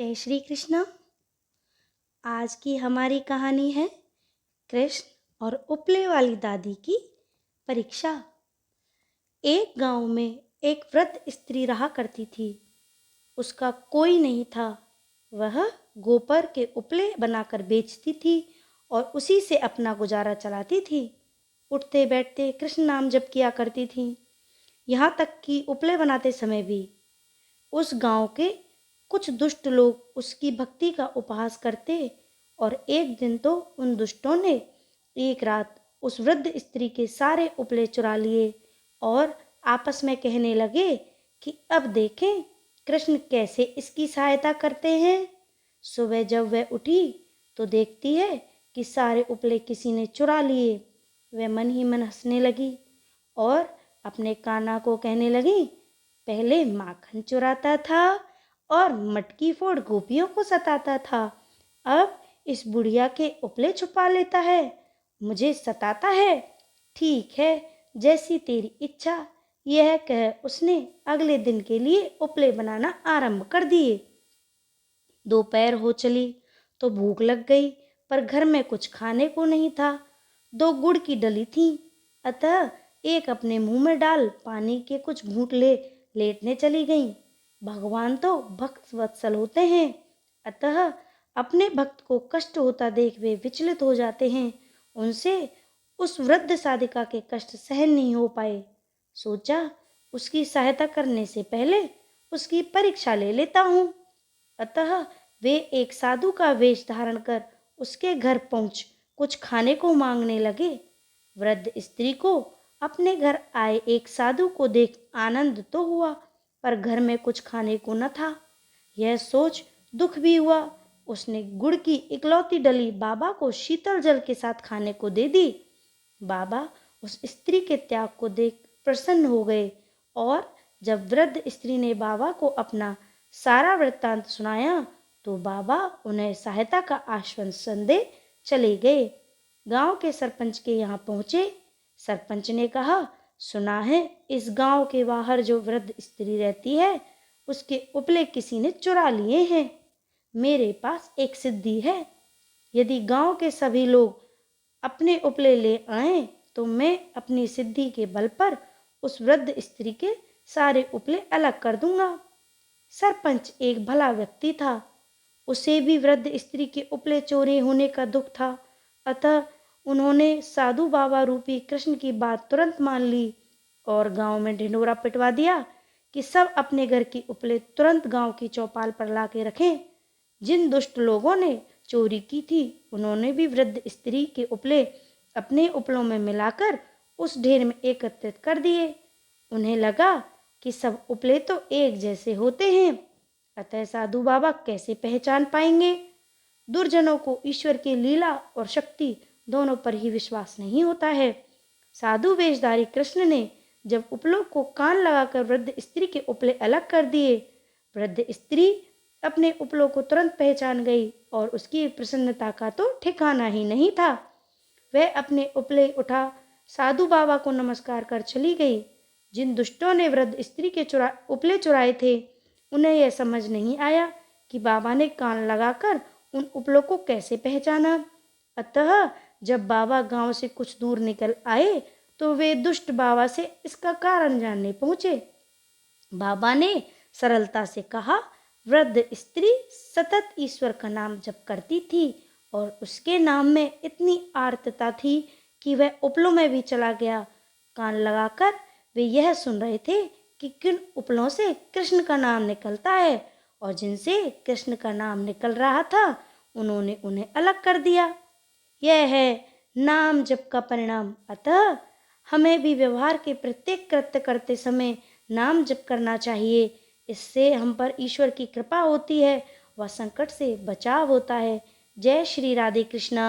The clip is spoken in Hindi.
जय श्री कृष्ण। आज की हमारी कहानी है कृष्ण और उपले वाली दादी की परीक्षा। एक गांव में एक वृद्ध स्त्री रहा करती थी। उसका कोई नहीं था। वह गोबर के उपले बनाकर बेचती थी और उसी से अपना गुजारा चलाती थी। उठते बैठते कृष्ण नाम जप किया करती थी। यहाँ तक कि उपले बनाते समय भी उस गांव के कुछ दुष्ट लोग उसकी भक्ति का उपहास करते और एक दिन तो उन दुष्टों ने एक रात उस वृद्ध स्त्री के सारे उपले चुरा लिए और आपस में कहने लगे कि अब देखें कृष्ण कैसे इसकी सहायता करते हैं। सुबह जब वह उठी तो देखती है कि सारे उपले किसी ने चुरा लिए। वह मन ही मन हंसने लगी और अपने कान्हा को कहने लगी, पहले माखन चुराता था और मटकी फोड़ गोपियों को सताता था, अब इस बुढ़िया के उपले छुपा लेता है, मुझे सताता है। ठीक है, जैसी तेरी इच्छा। यह कह उसने अगले दिन के लिए उपले बनाना आरंभ कर दिए। दोपहर हो चली तो भूख लग गई, पर घर में कुछ खाने को नहीं था। 2 गुड़ की डली थी, अतः एक अपने मुंह में डाल पानी के कुछ घूंट लेटने चली गईं। भगवान तो भक्त वत्सल होते हैं, अतः अपने भक्त को कष्ट होता देख वे विचलित हो जाते हैं। उनसे उस वृद्ध साधिका के कष्ट सहन नहीं हो पाए। सोचा उसकी सहायता करने से पहले उसकी परीक्षा ले लेता हूँ। अतः वे एक साधु का वेश धारण कर उसके घर पहुंच कुछ खाने को मांगने लगे। वृद्ध स्त्री को अपने घर आए एक साधु को देख आनंद तो हुआ, पर घर में कुछ खाने को न था। यह सोच दुख भी हुआ। उसने गुड़ की इकलौती डली बाबा को शीतल जल के साथ खाने को दे दी। बाबा उस स्त्री के त्याग को देख प्रसन्न हो गए और जब वृद्ध स्त्री ने बाबा को अपना सारा वृत्तांत सुनाया तो बाबा उन्हें सहायता का आश्वासन दे चले गए। गांव के सरपंच के यहाँ पहुंचे। सरपंच ने कहा, सुना है इस गांव के बाहर जो वृद्ध स्त्री रहती है उसके उपले किसी ने चुरा लिए हैं। मेरे पास एक सिद्धि है। यदि गांव के सभी लोग अपने उपले ले आए तो मैं अपनी सिद्धि के बल पर उस वृद्ध स्त्री के सारे उपले अलग कर दूंगा। सरपंच एक भला व्यक्ति था। उसे भी वृद्ध स्त्री के उपले चोरी होने का दुख था, अतः उन्होंने साधु बाबा रूपी कृष्ण की बात तुरंत मान ली और गांव में ढिंढोरा पिटवा दिया कि सब अपने घर की उपले तुरंत गांव की चौपाल पर ला के रखें। जिन दुष्ट लोगों ने चोरी की थी उन्होंने भी वृद्ध स्त्री के उपले अपने उपलों में मिलाकर उस ढेर में एकत्रित कर दिए। उन्हें लगा कि सब उपले तो एक जैसे होते हैं, अतः साधु बाबा कैसे पहचान पाएंगे। दुर्जनों को ईश्वर की लीला और शक्ति दोनों पर ही विश्वास नहीं होता है। साधु वेशधारी कृष्ण ने जब उपलों को कान लगाकर वृद्ध स्त्री के उपले अलग कर दिए, वृद्ध स्त्री अपने उपलों को तुरंत पहचान गई और उसकी प्रसन्नता का तो ठिकाना ही नहीं था। वह अपने उपले उठा साधु बाबा को नमस्कार कर चली गई। जिन दुष्टों ने वृद्ध स्त्री के उपले चुराए थे उन्हें यह समझ नहीं आया कि बाबा ने कान लगाकर उन उपलों को कैसे पहचाना। अतः जब बाबा गांव से कुछ दूर निकल आए तो वे दुष्ट बाबा से इसका कारण जानने पहुंचे। बाबा ने सरलता से कहा, वृद्ध स्त्री सतत ईश्वर का नाम जप करती थी और उसके नाम में इतनी आर्तता थी कि वह उपलों में भी चला गया। कान लगाकर वे यह सुन रहे थे कि किन उपलों से कृष्ण का नाम निकलता है और जिनसे कृष्ण का नाम निकल रहा था उन्होंने उन्हें अलग कर दिया। यह है नाम जप का परिणाम। अतः हमें भी व्यवहार के प्रत्येक कृत्य करते समय नाम जप करना चाहिए। इससे हम पर ईश्वर की कृपा होती है व संकट से बचाव होता है। जय श्री राधे कृष्णा।